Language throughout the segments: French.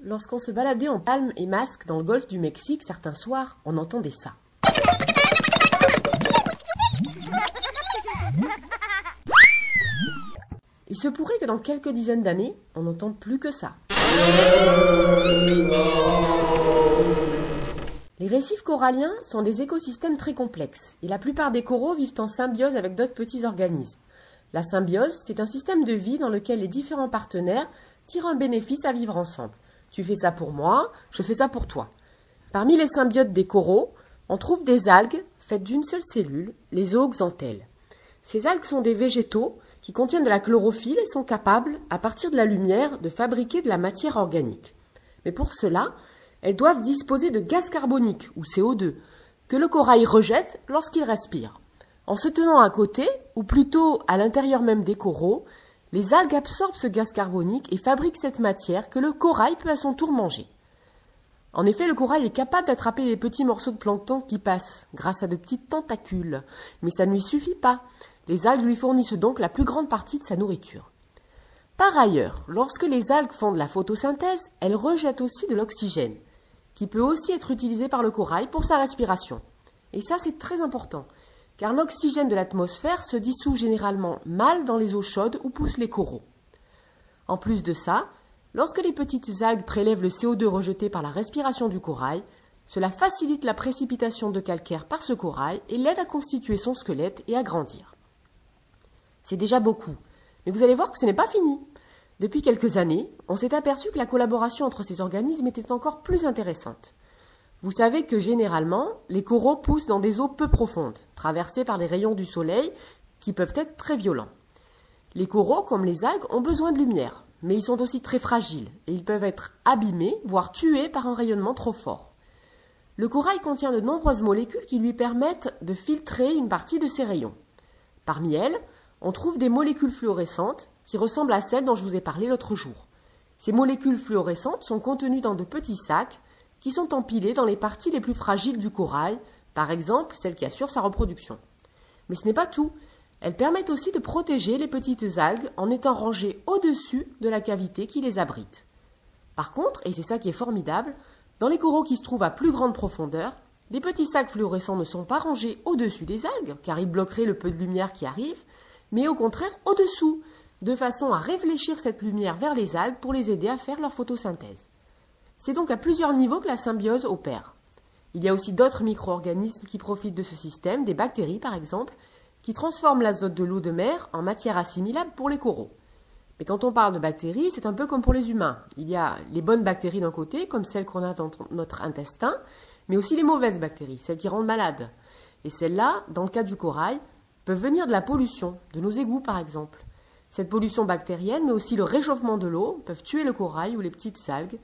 lorsqu'on se baladait en palme et masque dans le golfe du Mexique, certains soirs, on entendait ça. Il se pourrait que dans quelques dizaines d'années, on n'entende plus que ça. Les récifs coralliens sont des écosystèmes très complexes et la plupart des coraux vivent en symbiose avec d'autres petits organismes. La symbiose, c'est un système de vie dans lequel les différents partenaires tirent un bénéfice à vivre ensemble. Tu fais ça pour moi, je fais ça pour toi. Parmi les symbiotes des coraux, on trouve des algues faites d'une seule cellule, les zooxanthelles. Ces algues sont des végétaux qui contiennent de la chlorophylle et sont capables, à partir de la lumière, de fabriquer de la matière organique. Mais pour cela, elles doivent disposer de gaz carbonique, ou CO2, que le corail rejette lorsqu'il respire. En se tenant à côté, ou plutôt à l'intérieur même des coraux, les algues absorbent ce gaz carbonique et fabriquent cette matière que le corail peut à son tour manger. En effet, le corail est capable d'attraper les petits morceaux de plancton qui passent, grâce à de petites tentacules. Mais ça ne lui suffit pas. Les algues lui fournissent donc la plus grande partie de sa nourriture. Par ailleurs, lorsque les algues font de la photosynthèse, elles rejettent aussi de l'oxygène, qui peut aussi être utilisé par le corail pour sa respiration. Et ça, c'est très important, car l'oxygène de l'atmosphère se dissout généralement mal dans les eaux chaudes où poussent les coraux. En plus de ça, lorsque les petites algues prélèvent le CO2 rejeté par la respiration du corail, cela facilite la précipitation de calcaire par ce corail et l'aide à constituer son squelette et à grandir. C'est déjà beaucoup, mais vous allez voir que ce n'est pas fini. Depuis quelques années, on s'est aperçu que la collaboration entre ces organismes était encore plus intéressante. Vous savez que généralement, les coraux poussent dans des eaux peu profondes, traversées par des rayons du soleil qui peuvent être très violents. Les coraux, comme les algues, ont besoin de lumière, mais ils sont aussi très fragiles et ils peuvent être abîmés, voire tués par un rayonnement trop fort. Le corail contient de nombreuses molécules qui lui permettent de filtrer une partie de ces rayons. Parmi elles, on trouve des molécules fluorescentes qui ressemblent à celles dont je vous ai parlé l'autre jour. Ces molécules fluorescentes sont contenues dans de petits sacs qui sont empilés dans les parties les plus fragiles du corail, par exemple celles qui assurent sa reproduction. Mais ce n'est pas tout. Elles permettent aussi de protéger les petites algues en étant rangées au-dessus de la cavité qui les abrite. Par contre, et c'est ça qui est formidable, dans les coraux qui se trouvent à plus grande profondeur, les petits sacs fluorescents ne sont pas rangés au-dessus des algues, car ils bloqueraient le peu de lumière qui arrive, mais au contraire au-dessous, de façon à réfléchir cette lumière vers les algues pour les aider à faire leur photosynthèse. C'est donc à plusieurs niveaux que la symbiose opère. Il y a aussi d'autres micro-organismes qui profitent de ce système, des bactéries par exemple, qui transforment l'azote de l'eau de mer en matière assimilable pour les coraux. Mais quand on parle de bactéries, c'est un peu comme pour les humains. Il y a les bonnes bactéries d'un côté, comme celles qu'on a dans notre intestin, mais aussi les mauvaises bactéries, celles qui rendent malades. Et celles-là, dans le cas du corail, peuvent venir de la pollution, de nos égouts par exemple. Cette pollution bactérienne, mais aussi le réchauffement de l'eau, peuvent tuer le corail ou les petites algues,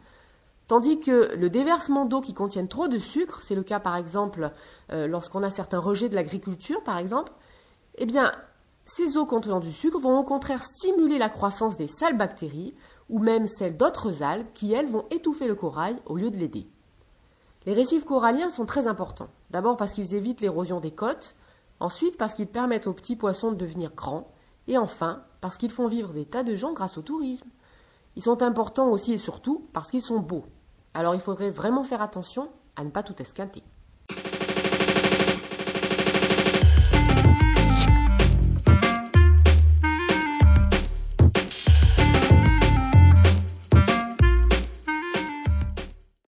tandis que le déversement d'eau qui contiennent trop de sucre, c'est le cas par exemple lorsqu'on a certains rejets de l'agriculture par exemple, eh bien, ces eaux contenant du sucre vont au contraire stimuler la croissance des sales bactéries ou même celles d'autres algues qui, elles, vont étouffer le corail au lieu de l'aider. Les récifs coralliens sont très importants. D'abord parce qu'ils évitent l'érosion des côtes, ensuite parce qu'ils permettent aux petits poissons de devenir grands, et enfin parce qu'ils font vivre des tas de gens grâce au tourisme. Ils sont importants aussi et surtout parce qu'ils sont beaux. Alors il faudrait vraiment faire attention à ne pas tout esquinter.